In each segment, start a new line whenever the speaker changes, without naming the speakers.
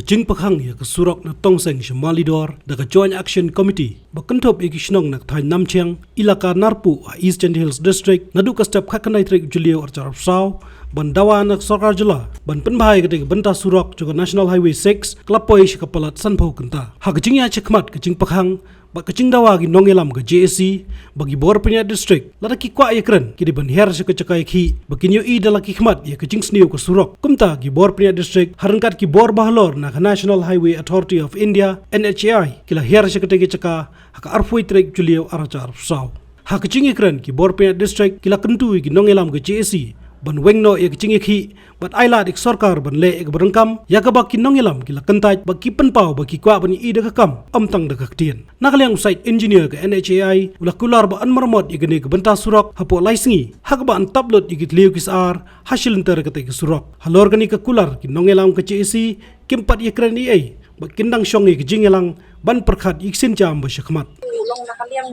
jing pakhang ya ka Surok na Tongseng sa Malidor da ka Joint Action Committee bakantop ikishnong nak thai namcheng ilaka narpu a Eastern Hills District nadu ka step khakanai trek julio or charap saw ban dawa nak sarkar jula ban penbhai ka banta Surok juga National Highway 6 klapoi shi kapalat sanpho kanta ha ka jing ya chekmat ka jing pakhang ba kacing dawa gi nongelam ga JSC bagi bor punya district lada ki kwa yakran ki di ban her se kacakai khi bakin yo i dala ki khmat ya kacing sniu ko Surok kumta gi bor punya district harangkat ki bor bahlor na National Highway Authority of India NHAI kila her se kategi caka haka arfoi trek julio aracha arfsaw ha kacing yakran ki bor punya district kila kentu gi nongelam ga JSC ban wengno ya kacing khi bat aila dik sarkar ban le ek berengkam ya ka bakin nongelam kila kentai baki penpau baki kwa ban i de kam amtang de kaktien nakaliang site engineer ke NHAI ula Kular ba an Moramot igene ke banta Surok Hapoh Sngi hak ba an tablot igit liu kisar hasil enter ke te Surok halor gani ke Kular ki nongelam ke CEC kimpat ikran ai ba kindang shongi ke jingelang ban perkhat iksin jam ba shakmat
long nakaliang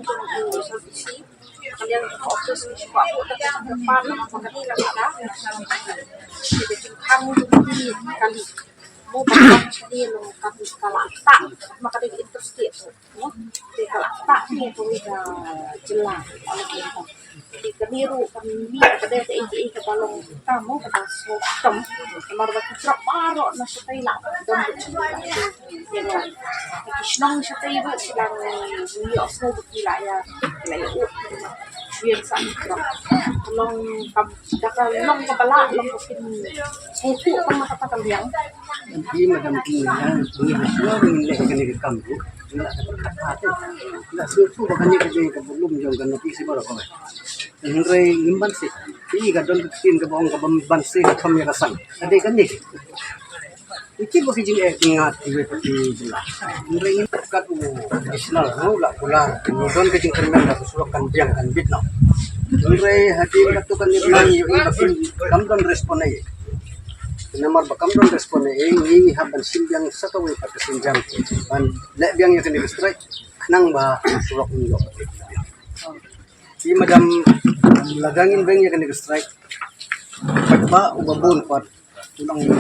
kalian fokus di sekolah depan nama kami ada jadi kamu begini kali mau bakal dia lo kami kalau tak maka dia interstate ya dia kalau tak ni tu dah jelas kalau kita di keliru kami pada TNI ke balong kamu pada sistem kemar batu truk baru nasi Thailand dan yang lain Shillong Mail silang New York semua berkila ya yang sangat long dakal long kepala long mungkin buku sama kata kalian
di madam tinggal ini semua dengan kena ke kampung nak susu bakanya kerja ke belum jauh kan nanti sih baru kau Henry ngimban sih ini kadang bikin ke bawang ke bamban sih kami kasang ada kan ni iki bagi jing ingat iwe pati jelas Henry ngimban kat nasional lah Kular kemudian ke jing kermen dah Surok kan biang kan bitno Henry hati waktu kan ni bakin kamdon respon ai Namar bakam don respon ini haban simbiang satu way pada sinjang dan lek biang yang kena strike kenang bah Surok ni yo di madam lagangin beng yang kena strike ba ubabun pat tunang ini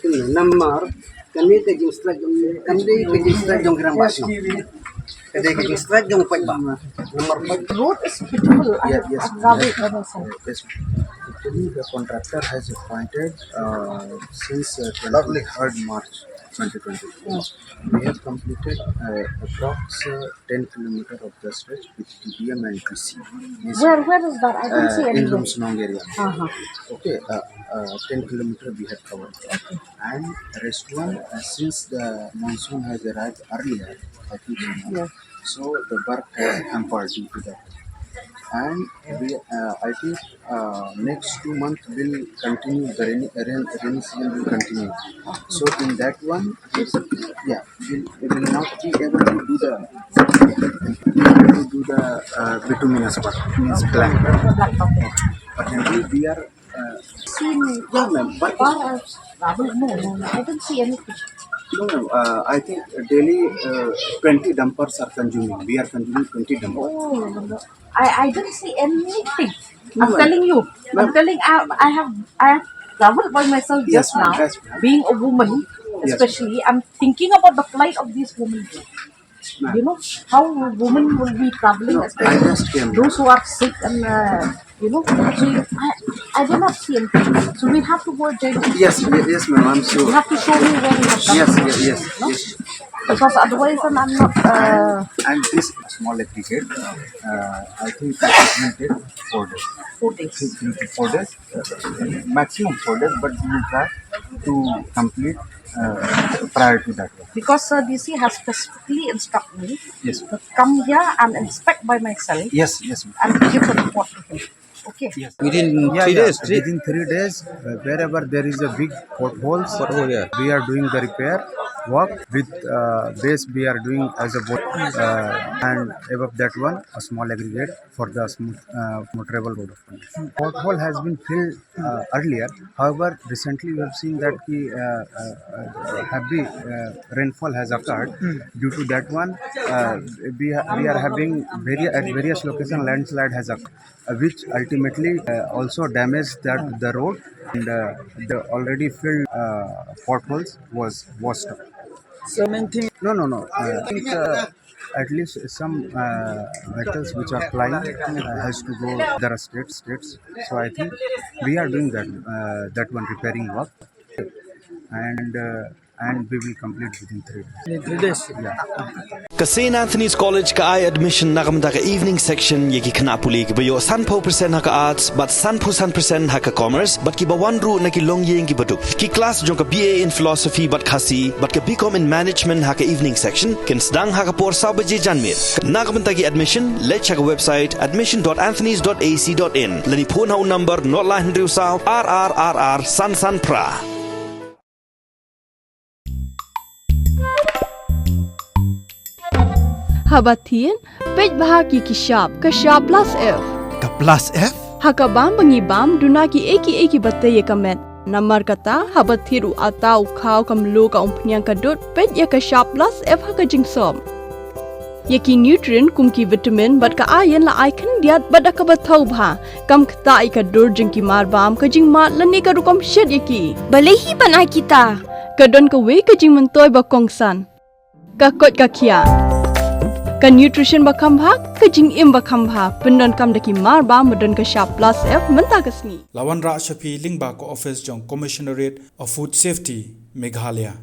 kena namar kami ke jing strike jong gram bas kadai ke jing strike jong pat ba namar
road is beautiful
yes
Actually, the contractor has appointed since 23rd March 2024. We have completed approx 10 km of the stretch with TBM and PC.
Where is that? I don't see any.
In Sngi area. Okay, 10 km we have covered.
Okay.
And rest one, since the monsoon has arrived earlier, I think, so the work has hampered due to that. And I think next 2 months will continue, the rainy season will continue. So in that one, we will not be able to do the bituminous work, means black. But then we are
Seen
but
no, I don't see anything.
no, I think daily 20 dumpers are consuming. We are consuming 20 dumpers.
Oh, I don't see anything. I'm telling you. I'm telling I have traveled by myself just now.
Yes,
being a woman, especially, I'm thinking about the plight of these women. You know how women will be traveling, especially those who are sick and So I do not see anything. So we have to go join.
Yes, ma'am. I'm sure.
You have to show me where you have done.
Yes.
Because otherwise, I'm not.
And this small aggregate, I think implemented 4 days.
4 days.
4 days, maximum 4 days, but we will try to complete prior to that.
Because DC has specifically instructed me
Yes.
to come here and inspect by myself
Yes.
and give a report to him. Okay.
Yes.
Within 3 days,
Within 3 days, wherever there is a big potholes, we are doing the repair work with base. We are doing as a boat, and above that one, a small aggregate for the smooth motorable road. Pothole has been filled earlier. However, recently we have seen that heavy rainfall has occurred. Due to that one, we are having at various locations landslide has occurred, which ultimately also damaged the road and the already filled potholes was washed up.
So main thing.
No. I think at least some vehicles which are flying has to go other states. So I think we are doing that one repairing work, and we will complete within 3 days.
In 3 days.
Yeah.
Ka St. Anthony's College ka ay admission nakamta ka evening section yaki kanapuli ki bayo 10% haka arts but 10% haka commerce but ki bawan ru na ki longyeng ki baduk ki class jong ka BA in philosophy but khasi but ka BCom in management haka evening section ken sedang haka por sabaje janmir nakamta ki admission let check website admission.anthonys.ac.in lani phone hau number not line riu sao RRRR san pra.
Habatin, pej bahagi ki sharp plus F.
Ka plus F?
Hakabam bangibam dunaki eki batte ye kamet. Namar kata habathiru atau khau kamlu ka umpnyang kadut pej ya ka sharp plus F haka jingsom. Yaki nutrient kumki vitamin bat ka iron la icon diat bat ka bathau bha kam khta I ka dur jingki marbam ka jingma lani ka rukom shed yaki. Balehi banai kita. Kadon ka we ka jing mentoy ba kongsan. Ka kot ka kia. Ka nutrition bakam bha ka jing im bakam bha pendon kam daki marba modon ka sharp plus F menta ka Sngi.
Lawan Ra Shafi Lingba ko office jong Commissionerate of Food Safety Meghalaya.